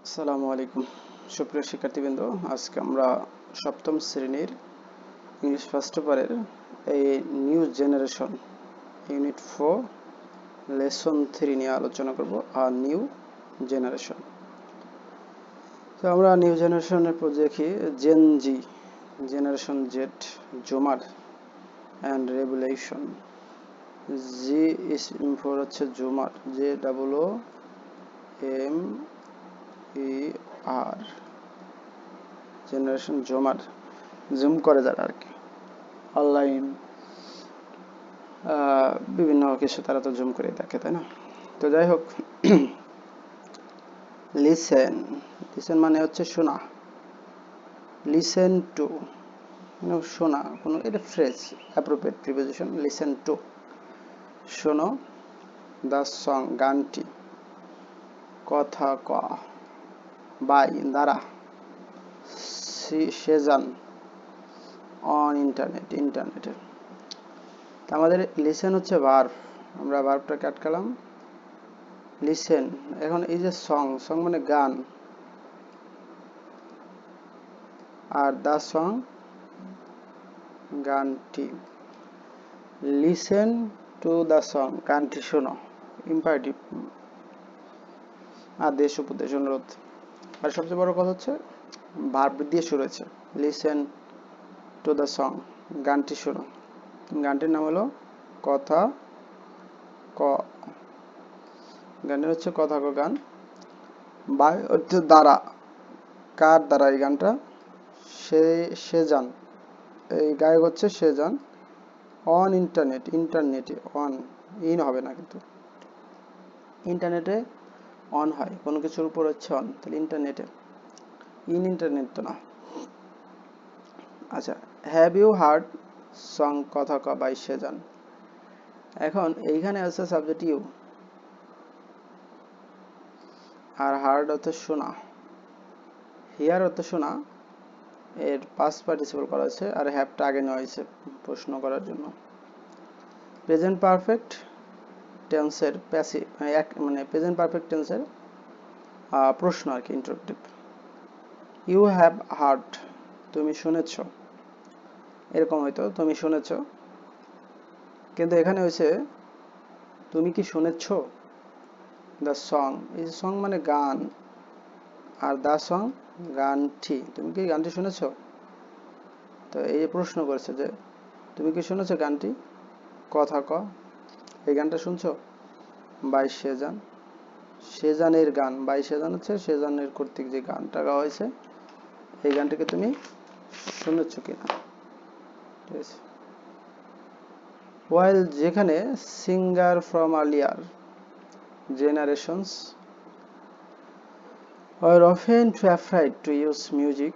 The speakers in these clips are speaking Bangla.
আসসালামু আলাইকুম সুপ্রিয় শিক্ষার্থীবৃন্দ, আজকে আমরা সপ্তম শ্রেণীর ইংলিশ ফার্স্ট পেপারের এই নিউ জেনারেশন ইউনিট 4 লেসন 3 নিয়ে আলোচনা করব। আর নিউ জেনারেশন, তো আমরা নিউ জেনারেশনের পর দেখি gen Z, generation Z, zoomer and revolution. Z is for হচ্ছে zoomer, J double O M E R, generation zoomer, zoom করে যারা আর কি অনলাইন বিভিন্ন কিছু তারা তো জুম করে দেখে, তাই না? তো যাই হোক, লিসেন, লিসেন মানে হচ্ছে শোনা, লিসেন টু মানে শোনা, কোনো এটা phrase appropriate preposition, listen to শোনো, দ্য সং গানটি, কথা ক, বাই দ্বারা, সেজান অন ইন্টারনেট, ইন্টারনেটে। আমাদের লিসেন হচ্ছে ভার্ব, আমরা ভার্বটাকে আটকালাম লিসেন। এখন এই যে সং, সং মানে গান, আর দা সং গানটি, লিসেন টু দা সং গানটি শোনো, ইম্পারেটিভ, আদেশ উপদেশ অনুরোধ। আর সবচেয়ে বড় কথা হচ্ছে ভার্ব দিয়ে শুরু হয়েছে, লিসেন টু দা সং গানটি শোনো। গানটির নাম হলো কথা ক, গানের হচ্ছে কথা ক গান, বাই হচ্ছে দ্বারা, কার দ্বারা এই গানটা, সেজান, এই গায়ক হচ্ছে সেজান, অন ইন্টারনেট, ইন্টারনেটে, অন ইন হবে না কিন্তু, ইন্টারনেটে অন হয়, কোনো কিছুর উপর হচ্ছে অন, তাহলে ইন্টারনেটে, ইন ইন্টারনেট তো না। আচ্ছা, হ্যাভ ইউ হার্ড সং কথা ক বাই সেজান। এখন এইখানে আছে সাবজেক্ট ইউ, আর হার্ড হচ্ছে শোনা, হিয়ার হচ্ছে শোনা, এর পাস্ট পার্টিসিপল করা হয়েছে, আর হ্যাভটা আগে নেওয়া হয়েছে প্রশ্ন করার জন্য। প্রেজেন্ট পারফেক্ট টেন্সের প্যাসিভ মানে প্রেজেন্ট পারফেক্ট টেন্সের প্রশ্ন আর কি, ইন্টারোগেটিভ। ইউ হ্যাভ হার্ড, তুমি শুনেছ, এরকম হয়তো তুমি শুনেছ, কিন্তু এখানে হয়েছে তুমি কি শুনেছ, দ্য সং, এই সং মানে গান, আর দ্য সং গানটি, তুমি কি গানটি শুনেছ। তো এই প্রশ্ন করেছে যে তুমি কি শুনেছ গানটি, কথা ক, এই গানটা শুনছো, বাই সেজান, সেজানের গান, বাই সেজান হচ্ছে সেজানের কর্তৃক যে গানটা গাওয়া হয়েছে, এই গানটিকে তুমি শুনেছ কিনা, ঠিক আছে। ওয়াইল, যেখানে singer from earlier generations were often too afraid to use music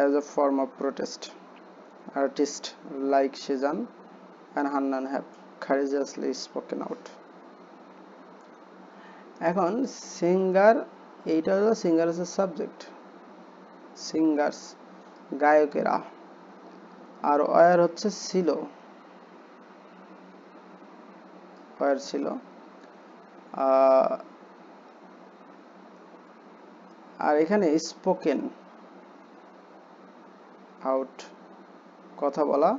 as a form of protest. Artists like Shizan and Hannan have courageously spoken out. এখন সিঙ্গার, এইটা হলো সিঙ্গার হচ্ছে সাবজেক্ট, সিঙ্গার্স গায়কেরা, আর ওয়ার হচ্ছে ছিল, ওয়ার ছিল, আর এখানে স্পোকেন আউট কথা বলা,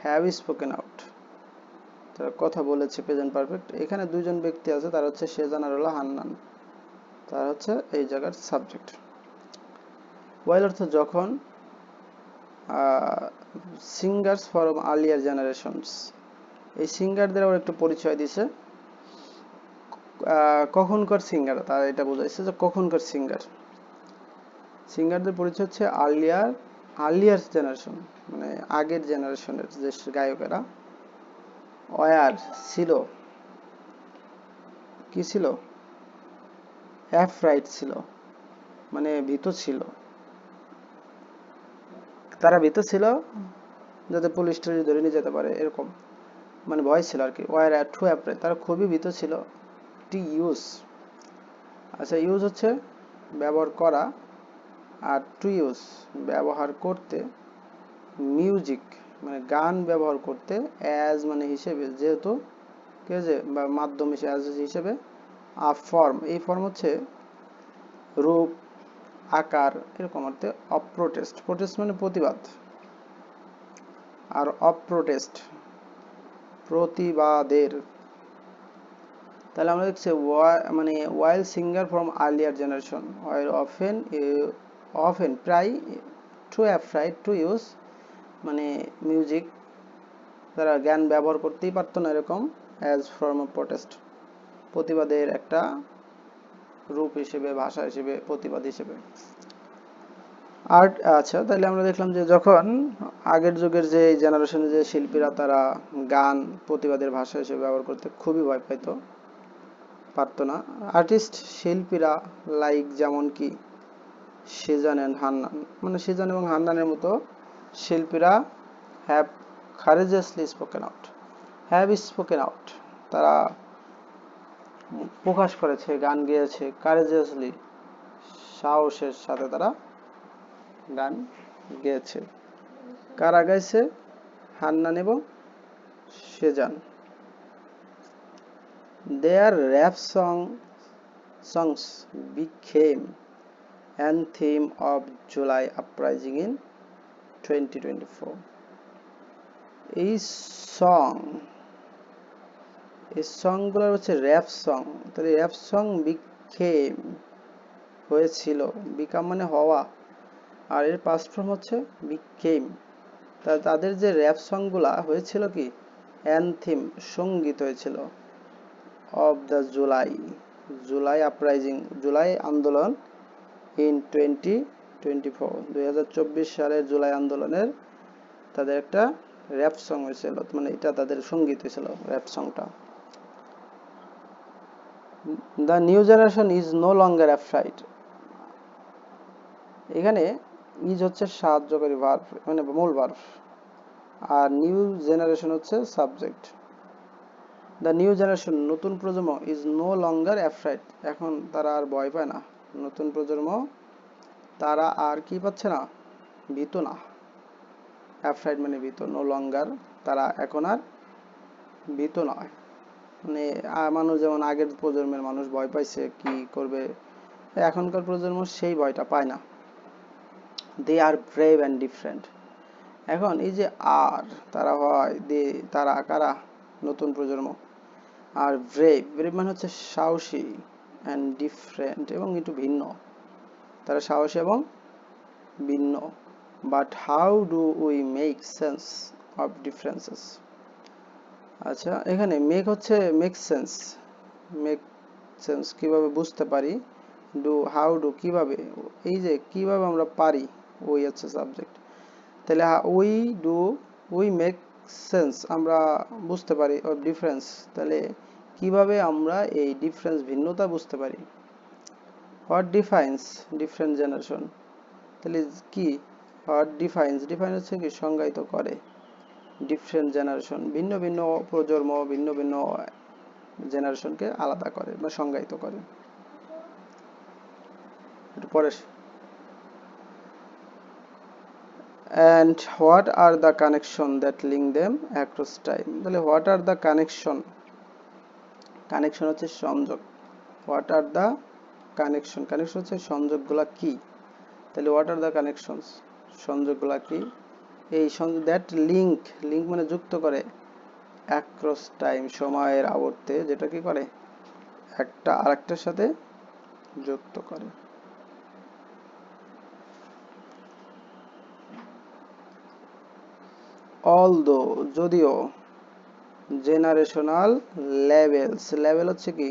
হ্যাভ স্পোকেন আউট তারা কথা বলেছে, প্রেজেন্ট পারফেক্ট। এখানে দুইজন ব্যক্তি আছে, তার হচ্ছে সেজান আর হলো হান্নান, তার হচ্ছে এই জায়গার সাবজেক্ট। ওয়াইল অর্থ যখন, সিঙ্গার্স ফ্রম আর্লিয়ার জেনারেশনস, এই সিঙ্গারদের আবার একটু পরিচয় দিছে, কখনকার সিঙ্গার, তারা এটা বোঝাইছে যে কখনকার সিঙ্গার, সিঙ্গারদের পরিচয় হচ্ছে আর্লিয়ার, আর্লিয়ার জেনারেশন মানে আগের জেনারেশনের যে গায়কেরা, ওয়ার ছিল, কি ছিল, অ্যাফ্রাইট ছিল মানে ভীত ছিল, তারা ভীত ছিল যাতে পুলিশ টুলিশ ধরে নিয়ে যেতে পারে, এরকম মানে ভয় ছিল আর কি। ওয়ার টু অ্যাফ্রাইড, তারা খুবই ভীত ছিল। টি ইউজ, আচ্ছা ইউজ হচ্ছে ব্যবহার করা, আর টু ইউজ ব্যবহার করতে, মিউজিক মানে গান ব্যবহার করতে, অ্যাজ মানে হিসেবে, যেহেতু ঠিক আছে, বা মাধ্যম হিসেবে, অ্যাজ হিসেবে, ফর্ম, এই ফর্ম হচ্ছে রূপ, আকার এরকম অর্থে অফ প্রোটেস্ট। প্রোটেস্ট মানে প্রতিবাদ, আর অফ প্রোটেস্ট প্রতিবাদের। তাহলে আমরা দেখছি মানে while singer from earlier generation were often প্রায় টু অ্যাফ্রাইড টু ইউজ, মানে মিউজিক, তারা জ্ঞান ব্যবহার করতেই পারতো না এরকম, অ্যাজ ফর্ম অফ প্রোটেস্ট, প্রতিবাদের একটা রূপ হিসেবে, ভাষা হিসেবে, প্রতিবাদ হিসেবে। আর্ট, আচ্ছা তাহলে আমরা দেখলাম যে যখন আগের যুগের যে জেনারেশনের যে শিল্পীরা তারা গান প্রতিবাদের ভাষা হিসেবে ব্যবহার করতে খুবই ভয় পাইতো, পারতো না। আর্টিস্ট শিল্পীরা লাইক যেমন কি সেজান অ্যান্ড হান্নান, মানে সেজান এবং হান্নানের মতো শিল্পীরা have courageously spoken out, have spoken out, তারা প্রকাশ করেছে, গান গেয়েছে, courageously সাহসের সাথে তারা গান গেয়েছে। কারা গাইছে? হান্নান এবং Shezan. Their rap songs became anthem of July uprising in 2024. এই সংগুলো হচ্ছে র্যাপ সং। তাহলে র্যাপ সং became হয়েছিল, বিকাম মানে হওয়া, আর এর পাস্ট ফর্ম হচ্ছে became। তাদের যে র্যাপ সংগুলা হয়েছিল কি অ্যানথিম, সঙ্গীত হয়েছিল, of the July uprising, July আন্দোলন, ইন 2024, 2024 সালের জুলাই আন্দোলনের তাদের একটা র্যাপ সং হয়েছিল, মানে এটা তাদের সঙ্গীত হয়েছিল র্যাপ সংটা। The new generation is no longer afraid, এখানে ইজ হচ্ছে সাহায্যকারী ভার্ব, মানে মূল ভার্ব, আর নিউ জেনারেশন হচ্ছে সাবজেক্ট। দ্য নিউ জেনারেশন নতুন প্রজন্ম, ইজ নো লঙ্গার অ্যাফ্রাইড, এখন তারা আর ভয় পায় না, নতুন প্রজন্ম তারা আর কি পাচ্ছে না, ভীত না। অ্যাফ্রাইড মানে ভীত, নো লঙ্গার তারা এখন আর ভীত নয়। মানে মানুষ যেমন আগের প্রজন্মের মানুষ ভয় পাইছে কি করবে, এখনকার প্রজন্ম সেই ভয়টা পায় না। দে আর ব্রেভ অ্যান্ড ডিফারেন্ট, এখন এই যে আর তারা হয় দে, তারা কারা, নতুন প্রজন্ম, আর ব্রেভ, ব্রেভ মানে হচ্ছে সাহসী, অ্যান্ড ডিফারেন্ট এবং একটু ভিন্ন, তারা সাহসী এবং ভিন্ন। But how do we make sense of differences, আচ্ছা এখানে মেক হচ্ছে মেক সেন্স কিভাবে বুঝতে পারি, হাউ ডু কিভাবে, এই যে কিভাবে আমরা পারি, ওই হচ্ছে সাবজেক্ট। তাহলে উই মেক সেন্স আমরা বুঝতে পারি অফ ডিফারেন্স, তাহলে কিভাবে আমরা এই ডিফারেন্স ভিন্নতা বুঝতে পারি। হোয়াট ডিফাইন্স ডিফারেন্ট জেনারেশন, তাহলে কি হোয়াট ডিফাইন্স হচ্ছে কি সংজ্ঞায়িত করে, ডিফারেন্ট জেনারেশন ভিন্ন ভিন্ন প্রজন্ম, ভিন্ন ভিন্ন জেনারেশনকে আলাদা করে বা সংজ্ঞায়িত করে। একটু পরে, and what are the connection that link them across time, তাহলে what are the connection হচ্ছে সংযোগ, what are the connection হচ্ছে সংযোগগুলা কি, তাহলে what are the connections সংযোগগুলা কি, এই সংযোগ that link মানে যুক্ত করে, across time সময়ের আবর্তে, যেটা কি করে একটা আরেকটার সাথে যুক্ত করে। although যদিও, জেনারেশনাল লেভেল হচ্ছে কি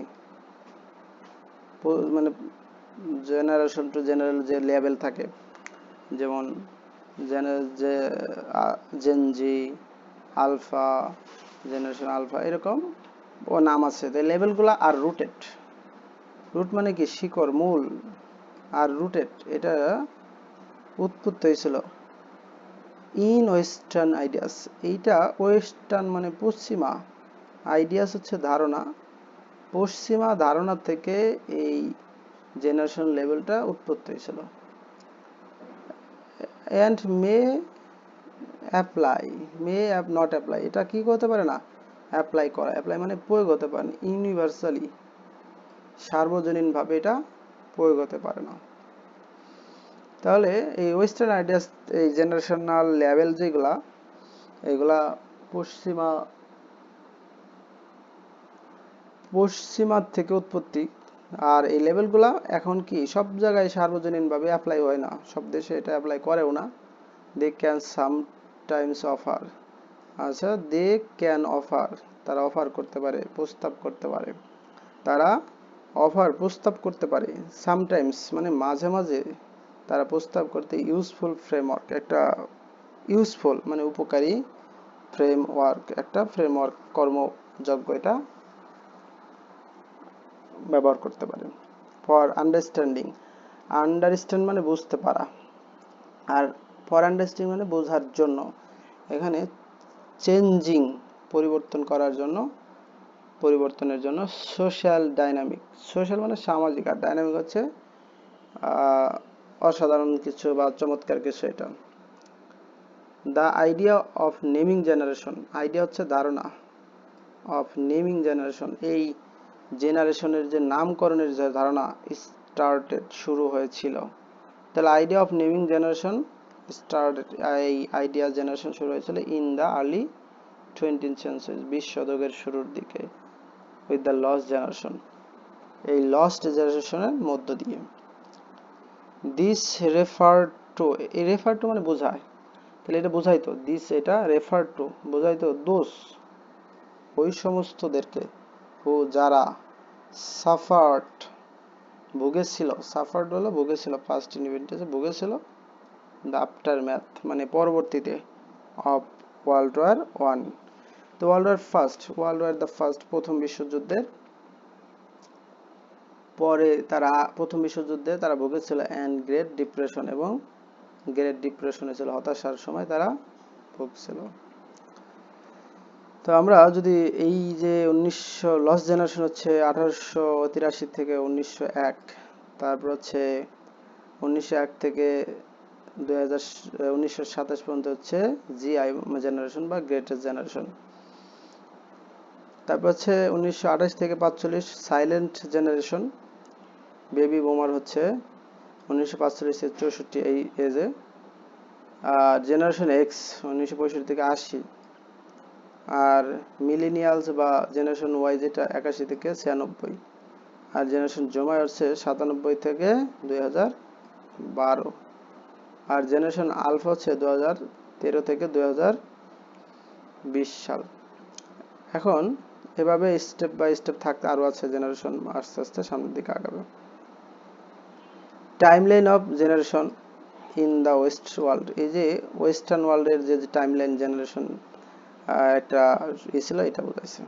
মানে জেনারেশন টু জেনারেল যে লেভেল থাকে, যেমন জেনজি, আলফা, জেনারেশন আলফা, এরকম ও নাম আছে। তাই লেভেলগুলো আর রুটেড, রুট মানে কি শিকড়, মূল, আর রুটেড এটা উৎপত্তি হয়েছিল ইন ওয়েস্টার্ন আইডিয়াস, এইটা ওয়েস্টার্ন মানে পশ্চিমা, আইডিয়াস হচ্ছে ধারণা, পশ্চিমা ধারণা থেকে এই জেনারেশন লেভেলটা উৎপত্তি হয়েছিল। অ্যান্ড মে নট অ্যাপ্লাই, এটা কি করতে পারে না, অ্যাপ্লাই করা, অ্যাপ্লাই মানে প্রয়োগ হতে পারে না, ইউনিভার্সালি সার্বজনীনভাবে এটা প্রয়োগ হতে পারে না। তাহলে এই ওয়েস্টার্ন আইডিয়াস এই জেনারেশনাল লেভেল যেগুলা এগুলা পশ্চিমার থেকে উৎপত্তি। আর এই লেভেলগুলা এখন কি সব জায়গায় সার্বজনীনভাবে অ্যাপ্লাই হয় না, সব দেশে এটা অ্যাপ্লাই করেও না। দে ক্যান সামটাইমস অফার, আচ্ছা দে ক্যান অফার, তারা অফার করতে পারে, প্রস্তাব করতে পারে, তারা প্রস্তাব করতে পারে। সামটাইমস মানে মাঝে মাঝে তারা প্রস্তাব করতে ইউজফুল ফ্রেমওয়ার্ক, একটা ইউজফুল মানে উপকারী ফ্রেমওয়ার্ক, একটা ফ্রেমওয়ার্ক কর্মযোগ্য এটা ব্যবহার করতে পারে। ফর আন্ডারস্ট্যান্ডিং, আন্ডারস্ট্যান্ড মানে বুঝতে পারা, আর ফর আন্ডারস্ট্যান্ডিং মানে বোঝার জন্য। এখানে চেঞ্জিং পরিবর্তন করার জন্য, পরিবর্তনের জন্য। সোশ্যাল ডাইনামিক, সোশ্যাল মানে সামাজিক, আর ডাইনামিক হচ্ছে অসাধারণ কিছু বা চমৎকার কিছু এটা। The idea of naming generation, idea হচ্ছে ধারণা, অফ নেমিং জেনারেশন এই জেনারেশনের যে নামকরণের যে ধারণা স্টার্টেড শুরু হয়েছিল। তাহলে idea of naming generation started, এই আইডিয়া জেনারেশন শুরু হয়েছিল in the early 20th century, 20 শতকের শুরুর দিকে, উইথ দ্য লস্ট জেনারেশন, এই লস্ট জেনারেশনের মধ্য দিয়ে। দিস রেফার টু, এই রেফার টু মানে বোঝায়, তাহলে এটা বোঝাইতো, দিস এটা রেফার টু বোঝাইতো দোষ ওই সমস্তদেরকে, হু যারা, সাফার্ড ভুগেছিল, সাফার্ড হলো ভুগেছিল, ফার্স্ট ইনভেন্টেন্সে ভুগেছিল, দ্য আফটার ম্যাথ মানে পরবর্তীতে, অফ ওয়ার্ল্ড ওয়ার ওয়ান, তো world war first, world war the first প্রথম বিশ্বযুদ্ধের পরে তারা, প্রথম বিশ্বযুদ্ধে তারা ভুগেছিল অ্যান্ড গ্রেট ডিপ্রেশন, এবং গ্রেট ডিপ্রেশনে ছিল, হতাশার সময় তারা ভুগছিল। তো আমরা যদি এই যে 1900 লস্ট জেনারেশন হচ্ছে 1883 থেকে 1901, তারপর হচ্ছে 1901 থেকে 1927 পর্যন্ত হচ্ছে জিআই জেনারেশন বা গ্রেটেস্ট জেনারেশন। তারপর হচ্ছে 1928 থেকে 45 সাইলেন্ট জেনারেশন, বেবি বুমার হচ্ছে 1945 থেকে 64 এই এজে। আর জেনারেশন এক্স 1965 থেকে 80, আর মিলেনিয়ালস বা জেনারেশন ওয়াই যেটা 81 থেকে 96, আর জেনারেশন জোমাই হচ্ছে 97 থেকে 2012, আর জেনারেশন আলফা হচ্ছে 2013 থেকে 2020 সাল। এখন এভাবে স্টেপ বাই স্টেপ থাকতে আরো আছে জেনারেশন, আস্তে আস্তে সামনের দিকে আগাবে। Timeline of generation in the West world, এই যে ওয়েস্টার্ন ওয়ার্ল্ডের যে টাইমলাইন জেনারেশন একটা ছিল, এটা বোঝাইছে।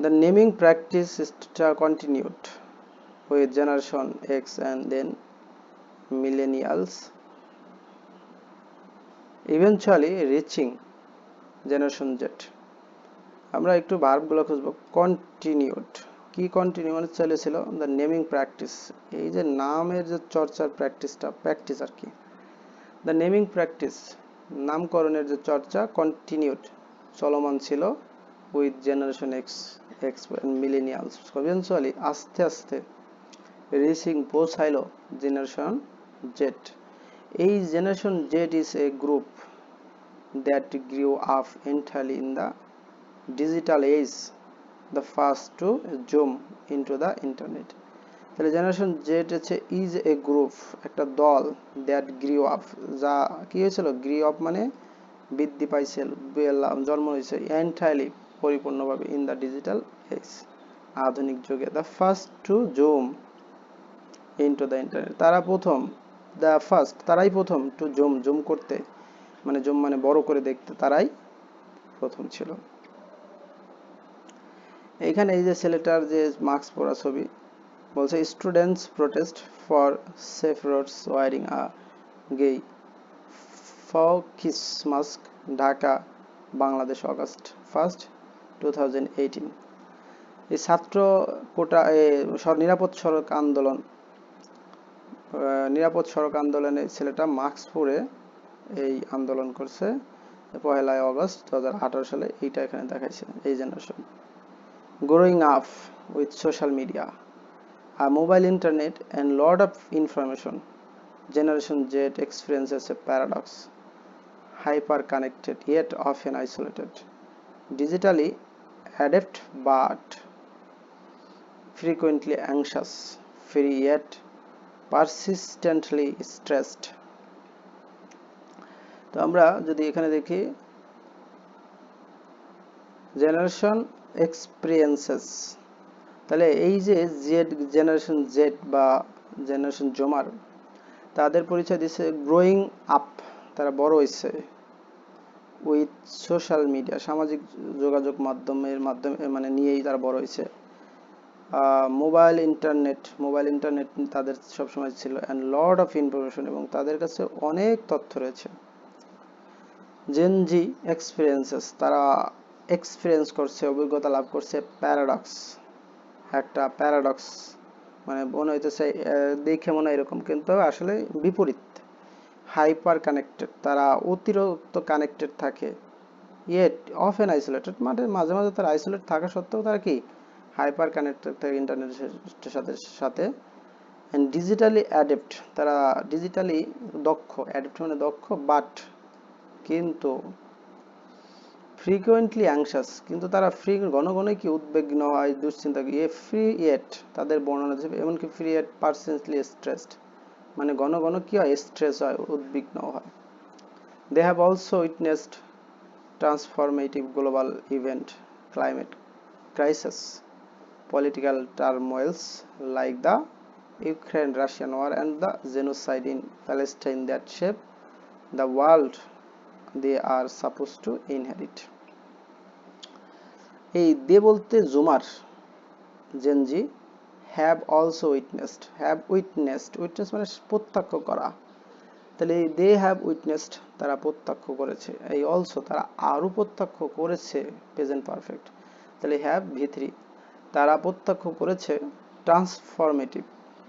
The naming practice is continued with generation X and then millennials, eventually reaching generation Z. আমরা একটু ভার্বগুলো খুঁজবো। কন্টিনিউড, কি কন্টিনিউ মানে চলেছিল, দ্য নেমিং প্র্যাকটিস, এই যে নামের যে চর্চার প্র্যাকটিসটা, প্র্যাকটিস আর কি, দ্য নেমিং প্র্যাকটিস নামকরণের যে চর্চা, কন্টিনিউড চলমান ছিল, with generation X millennials, eventually আস্তে আস্তে, রিচিং পৌঁছাইল জেনারেশন জেড। এই generation Z is a group that grew up entirely in the digital age, the first to zoom into the internet. তাহলে জেনারেশন জেড হচ্ছে ইজ এ গ্রুপ, একটা দল, দ্যাট গ্রিউ আপ যা কি হয়েছিল, গ্রিউ আপ মানে বৃদ্ধি পাইছিল, জন্ম হয়েছে, এন্টারলি পরিপূর্ণভাবে, ইন দ্য ডিজিটাল এজ আধুনিক যুগে, the first to zoom into the internet, তারা প্রথম, দ্য ফার্স্ট তারাই প্রথম, টু জুম জুম করতে মানে জুম মানে বড় করে দেখতে, তারাই প্রথম ছিল। এইখানে এই যে ছেলেটার যে মাস্ক পরা ছবি, বলছে students protest for safe roads wearing a Guy Fawkes mask, Dhaka Bangladesh, August 1, 2018। এই ছাত্র কোটা নিরাপদ সড়ক আন্দোলন, নিরাপদ সড়ক আন্দোলনে ছেলেটা মাস্ক পরে এই আন্দোলন করছে 1 আগস্ট 2018 সালে, এইটা এখানে দেখাইছে এই generation. Growing up with social media, a mobile internet and lot of information. Generation Z experiences a paradox, hyper connected yet often isolated, digitally adept but frequently anxious, free yet persistently stressed. তো আমরা যদি এখানে দেখি জেনারেশন এক্সপিরিয়েন্সেস, তাহলে এই যে জেড জেনারেশন জেড বা জেনারেশন জোমার, তাদের পরিচয় দিচ্ছে গ্রোয়িং আপ, তারা বড় হয়েছে উইথ সোশ্যাল মিডিয়া, সামাজিক যোগাযোগ মাধ্যমে মানে নিয়েই তারা বড় হয়েছে। মোবাইল ইন্টারনেট তাদের সবসময় ছিল, অ্যান্ড লট অফ ইনফরমেশন, এবং তাদের কাছে অনেক তথ্য রয়েছে। জেন জি এক্সপিরিয়েন্সেস, তারা এক্সপিরিয়েন্স করছে, অভিজ্ঞতা লাভ করছে প্যারাডক্স, একটা প্যারাডক্স, মানে মনে হইতেছে দেখে মনে এরকম কিন্তু আসলে বিপরীত। হাইপার কানেক্টেড, তারা অতিরিক্ত কানেক্টেড থাকে, ইয়েট অফেন আইসোলেটেড, মানে মাঝে মাঝে তারা আইসোলেট থাকা সত্ত্বেও তারা কি হাইপার কানেক্টেড থাকে ইন্টারনেটের সাথে। অ্যান্ড ডিজিটালি অ্যাডেপ্ট, তারা ডিজিটালি দক্ষ, অ্যাডেপ্ট মানে দক্ষ, বাট কিন্তু ফ্রিকুয়েন্টলি অ্যাংশাস, কিন্তু তারা ঘন ঘনই কি উদ্বিগ্ন হয়, দুশ্চিন্তা, ফ্রি ইয়েট তাদের বর্ণনা হিসেবে, এমনকি ফ্রি ইয়েট পার্সেন্টলি স্ট্রেসড, মানে ঘন ঘন কি হয়, স্ট্রেস হয়, উদ্বিগ্ন হয়। They have also witnessed transformative global event, climate crisis, political turmoils like the Ukraine-Russian war and the genocide in Palestine that shape the world they are supposed to inherit. এই দে বলতে জুমার, Gen Z, have also witnessed, witness মানে প্রত্যক্ষ করা, তাহলে দে হ্যাভ উইটনেসড, তারা প্রত্যক্ষ করেছে, এই অলসো তারা আরও প্রত্যক্ষ করেছে, প্রেজেন্ট পারফেক্ট, তাহলে হ্যাভ V3, তারা প্রত্যক্ষ করেছে ট্রান্সফরমেটিভ,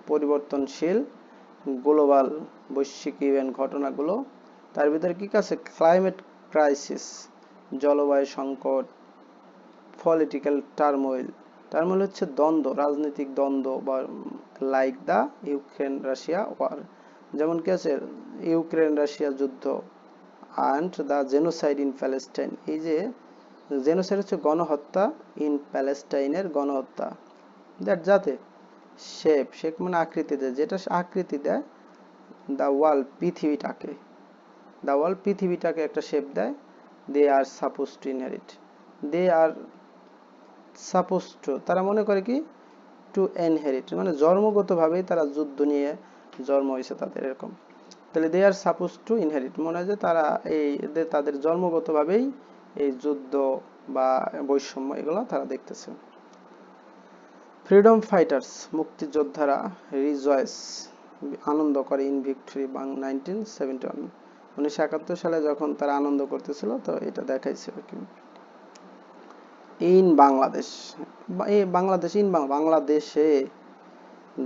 পরিবর্তনশীল, গ্লোবাল, বৈশ্বিক ইভেন্ট, ঘটনাগুলো, তার ভিতরে কি আছে, ক্লাইমেট ক্রাইসিস, জলবায়ু সংকট, পলিটিক্যাল টার্মোইল হচ্ছে দ্বন্দ্ব, রাজনৈতিক দ্বন্দ্ব, বা like the Ukraine Russia war, যেমন কি আছে ইউক্রেন রাশিয়া যুদ্ধ, and the genocide in Palestine, এই যে জেনোসাইড হচ্ছে গণহত্যা, ইন প্যালেস্টাইনের গণহত্যা, দ্যাট যাতে শেপ মানে আকৃতি দেয়, যেটা আকৃতি দেয় দা ওয়ার্ল্ড, পৃথিবীটাকে একটা শেপ দেয়। They are suppose to inherit, they are suppose to, তারা মনে করে কি টু ইনহেরিট, মানে জন্মগতভাবেই তারা যুদ্ধ নিয়ে জন্ম হয়েছে তাদের, এরকম। তাহলে দে আর সাপোজ টু ইনহেরিট, মনে হয় যে তারা তাদের জন্মগতভাবেই এই যুদ্ধ বা বৈষম্য এগুলো তারা দেখতেছে। ফ্রিডম ফাইটার্স, মুক্তিযোদ্ধারা, রিজয়েস, আনন্দ করে, ইন ভিক্টরি, 1971, 1971 সালে যখন তারা আনন্দ করতেছিল, তো এটা দেখাইছে আর কি। ইন বাংলাদেশ, বাংলাদেশে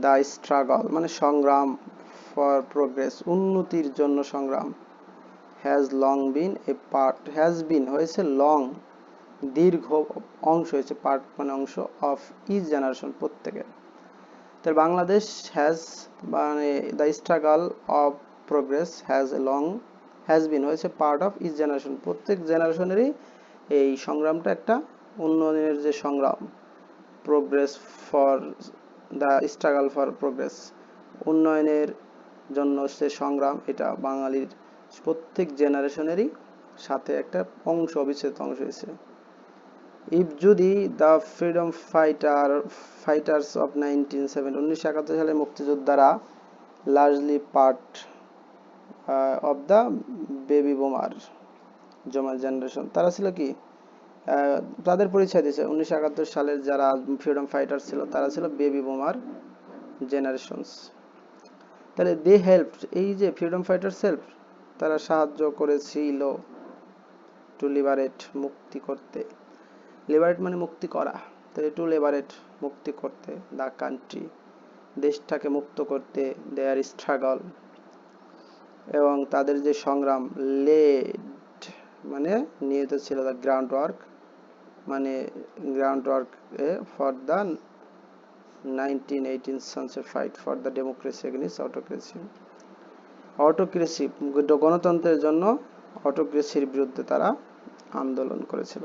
দা স্ট্রাগল মানে সংগ্রাম, ফর প্রোগ্রেস, উন্নতির জন্য সংগ্রাম, হ্যাজ বিন হয়েছে লং, দীর্ঘ, অংশ হয়েছে, পার্ট মানে অংশ, অফ ইচ জেনারেশন, প্রত্যেকের। তাহলে বাংলাদেশ হ্যাজ মানে the struggle of progress has been হয়েছে পার্ট অফ ইচ জেনারেশন, প্রত্যেক জেনারেশনেরই এই সংগ্রামটা একটা উন্নয়নের যে সংগ্রাম, progress for the struggle for progress, উন্নয়নের জন্য সে সংগ্রাম, এটা বাঙালির প্রত্যেক জেনারেশনেরই সাথে একটা অংশ, অবিচ্ছেদ্য অংশ হয়েছে। ইফ যদি দ্য ফ্রিডম ফাইটার্স অফ 1971 সালে মুক্তিযোদ্ধারা largely part of the baby বুমার generation, তারা ছিল কি তাদের পরিচয় দিয়েছে 1971 সালের যারা ফ্রিডম ফাইটার ছিল, তারা ছিল বেবি বুমার জেনারেশনস। তাহলে দে হেল্প, এই যে ফ্রিডম ফাইটার্স হেল্প, তারা সাহায্য করেছিল টু লিবারেট, মুক্তি করতে, লিবারেট মানে মুক্তি করা, তাহলে টু লিবারেট, মুক্তি করতে, দ্য কান্ট্রি, দেশটাকে মুক্ত করতে, দেয়ার স্ট্রাগল, এবং তাদের যে সংগ্রাম, লেড মানে নিহিত ছিল, দ্য গ্রাউন্ড ওয়ার্ক মানে ground work for the 1918 sunset fight for the democracy against autocracy. Autocracy গণতন্ত্রের জন্য অটোক্রেসির বিরুদ্ধে তারা আন্দোলন করেছিল।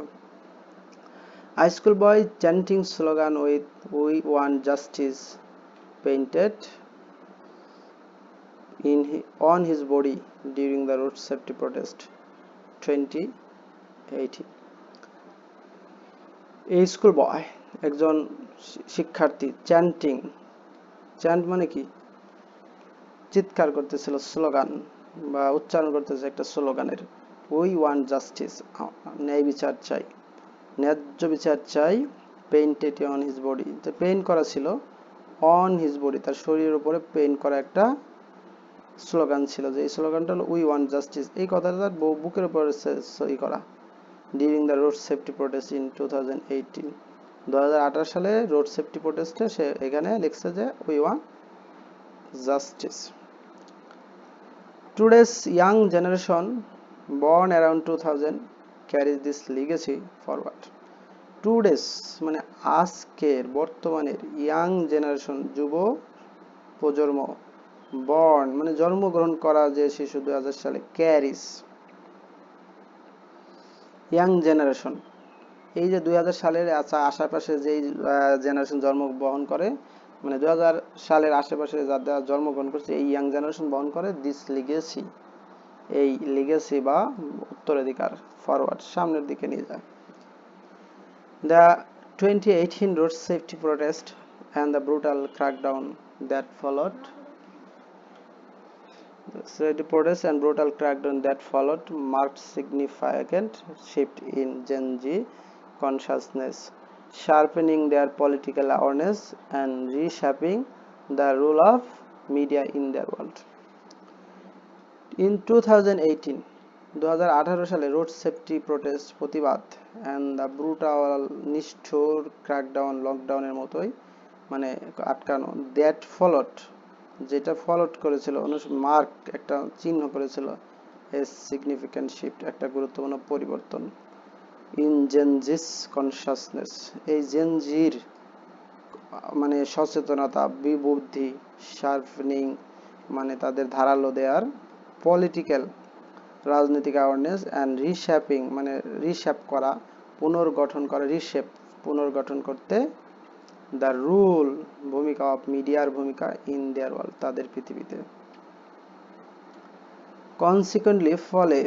A schoolboy chanting slogan with "We want justice" painted on his body during the road safety protest 2018. A schoolboy একজন শিক্ষার্থী চ্যান্টিং, চ্যান্ট মানে কি, চিৎকার করতেছিল, স্লোগান বা উচ্চারণ করতেছে একটা স্লোগানের, উই ওয়ান্ট জাস্টিস, ন্যায় বিচার চাই, ন্যায্য বিচার চাই, পেইন্টেড অন হিজ বডি, তো পেইন্ট করা ছিল অন হিজ বডি, তার শরীরের উপরে পেইন্ট করা একটা স্লোগান ছিল, যে এই স্লোগানটা হলো উই ওয়ান্ট জাস্টিস। এই কথাটা তার বুকের উপরে সই করা during the road safety protest in 2018, 2018 সালে রোড সেফটি প্রোটেস্টে সে এখানে লিখছে যে we want justice. Today's young generation born around 2000 carries this legacy forward. Today's মানে আজকের, বর্তমানের, ইয়াং জেনারেশন যুব প্রজন্ম, বর্ন মানে জন্মগ্রহণ করা যে শিশু 2000 সালে, ক্যারিস ইয়াং জেনারেশন, এই যে 2000 সালের আশেপাশে যেই জেনারেশন জন্মগ্রহণ করে, মানে 2000 সালের আশেপাশে যারা জন্মগ্রহণ করছে এই ইয়াং জেনারেশন বহন করে দিস লিগেসি, এই লিগেসি বা উত্তরাধিকার, ফরওয়ার্ড সামনের দিকে নিয়ে যায়। The 2018 road safety protest and the brutal crackdown that followed marked significant shift in Gen Z consciousness, sharpening their political awareness and reshaping the role of media in their world. In 2018 সালে রোড সেফটি প্রোটেস্ট, প্রতিবাদ, and the brutal নিষ্ঠুর ক্র্যাকডাউন, লকডাউনের মতোই মানে আটকানো, that followed যেটা ফলোড করেছিল, মার্ক একটা চিহ্ন করেছিল, a significant shift একটা গুরুত্বপূর্ণ পরিবর্তন, in Gen Z's consciousness এই জেন জির মানে সচেতনতা, বিবুদ্ধি, শার্পনিং মানে তাদের ধারালো দেয়ার, পলিটিক্যাল রাজনৈতিক অ্যাওয়ারনেস, অ্যান্ড রিশ্যাপিং মানে রিশ্যাপ করা, পুনর্গঠন করা, রিশেপ পুনর্গঠন করতে, দ্য রুল ভূমিকা অফ মিডিয়ার ভূমিকা ইন দেয়ার ওয়ার্ল্ড তাদের পৃথিবীতে। কনসিকুয়েন্টলি ফলে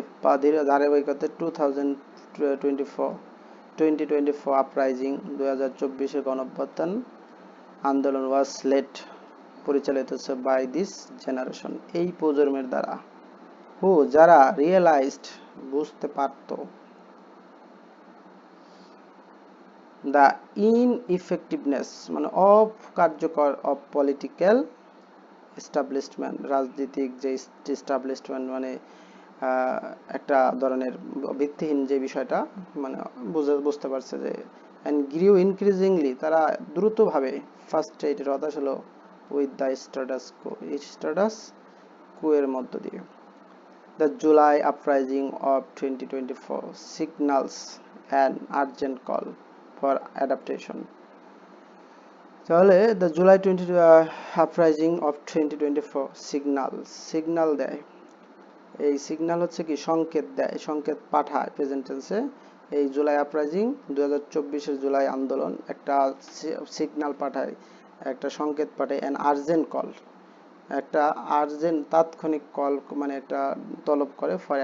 ধারাবাহিকতায় 2024 আপরাইজিং 2024 গণঅভ্যুত্থান আন্দোলন ওয়াজ লেড পরিচালিত হচ্ছে বাই দিস জেনারেশন এই প্রজন্মের দ্বারা, হু যারা রিয়েলাইজড বুঝতে পারত, দ্য ইনইফেক্টিভনেস মানে অকার্যকর অফ পলিটিক্যাল এস্টাবলিশমেন্ট রাজনৈতিক যে এস্টাবলিশমেন্ট মানে একটা ধরনের ভিত্তিহীন যে বিষয়টা মানে বুঝতে পারছে যে, অ্যান্ড গ্রিউ ইনক্রিজিংলি তারা দ্রুতভাবে ফার্স্ট্রেটেড হতাশ হলো উইথ দ্য স্ট্যাটাস কো, এই স্ট্যাটাস কো এর মধ্য দিয়ে। The July uprising of 2024 signals an urgent call for adaptation. তাহলে the July uprising of 2024 signal দেয়, এই সিগন্যাল হচ্ছে কি সংকেত দেয়, সংকেত পাঠায় প্রেজেন্ট টেন্সে। এই জুলাই আপরাইজিং 2024 জুলাই আন্দোলন একটা সিগন্যাল পাঠায়, একটা সংকেত পাঠায়, অ্যান আর্জেন্ট কল একটা আর্জেন্ট তাৎক্ষণিক কল মানে একটা তলব করে ফর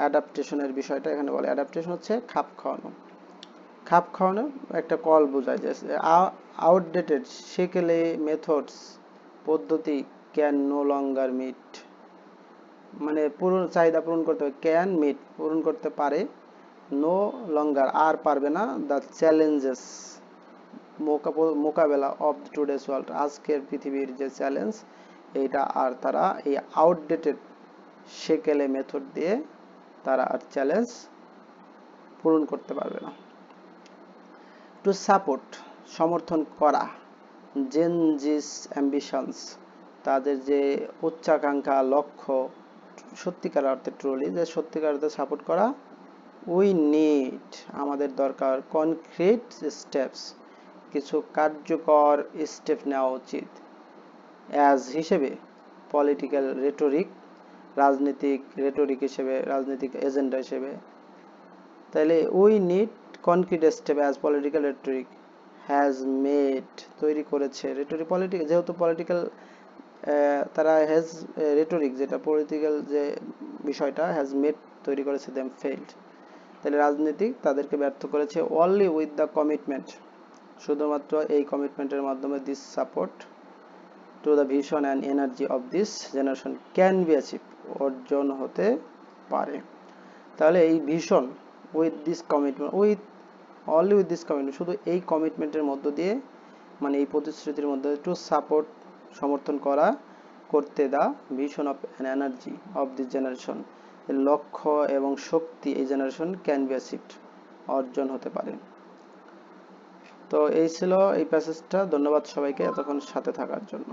অ্যাডাপ্টেশনের বিষয়টা এখানে বলে। অ্যাডাপ্টেশন হচ্ছে খাপ খাওয়ানো, খাপ খাওয়ানো একটা কল বোঝায় যে আউটডেটেড সেকেলে মেথডস পদ্ধতি ক্যান নো লঙ্গার মিট মানে চাহিদা পূরণ করতে হবে, ক্যান মিট পূরণ করতে পারে, নো লঙ্গার আর পারবে না, দ্য চ্যালেঞ্জেস মোকাবেলা অফ টুডেস ওয়ার্ল্ড আজকের পৃথিবীর যে চ্যালেঞ্জ এইটা আর তারা এই আউটডেটেড সেকেলে মেথড দিয়ে তারা আর চ্যালেঞ্জ পূরণ করতে পারবে না। টু সাপোর্ট সমর্থন করা, জেন জিস অ্যাম্বিশনস তাদের যে উচ্চাকাঙ্ক্ষা লক্ষ্য সত্যিকার অর্থে ট্রুলি যে সত্যিকার অর্থে সাপোর্ট করা, উই নিড আমাদের দরকার কনক্রিট স্টেপস কিছু কার্যকর স্টেপ নেওয়া উচিত অ্যাজ হিসেবে পলিটিক্যাল রেটরিক, রাজনৈতিক রেটরিক হিসেবে, রাজনৈতিক এজেন্ডা হিসেবে। তাহলে we need concrete step as political rhetoric has made, তৈরি করেছে রেটরিক, পলিটিক্যাল যেহেতু পলিটিক্যাল তারা হ্যাজ রেটরিক যেটা পলিটিক্যাল যে বিষয়টা হ্যাজ মেড তৈরি করেছে, দেম ফেইল্ড। তাহলে রাজনীতি তাদেরকে ব্যর্থ করেছে। অনলি উইথ দ্য কমিটমেন্ট, শুধুমাত্র এই কমিটমেন্টের মাধ্যমে this support to the vision and energy of this generation can be achieve, অর্জন হতে পারে। তাহলে এই vision with this commitment, only with this commitment, শুধু এই কমিটমেন্টের মধ্য দিয়ে, মানে এই প্রতিশ্রুতির মধ্যে টু সাপোর্ট, সমর্থন করতে the vision of an energy of this generation, লক্ষ্য এবং শক্তি এই জেনারেশন ক্যান বি অ্যাচিভড, অর্জন হতে পারে। তো এই ছিল এই প্যাসেজটা। ধন্যবাদ সবাইকে এতক্ষণ সাথে থাকার জন্য।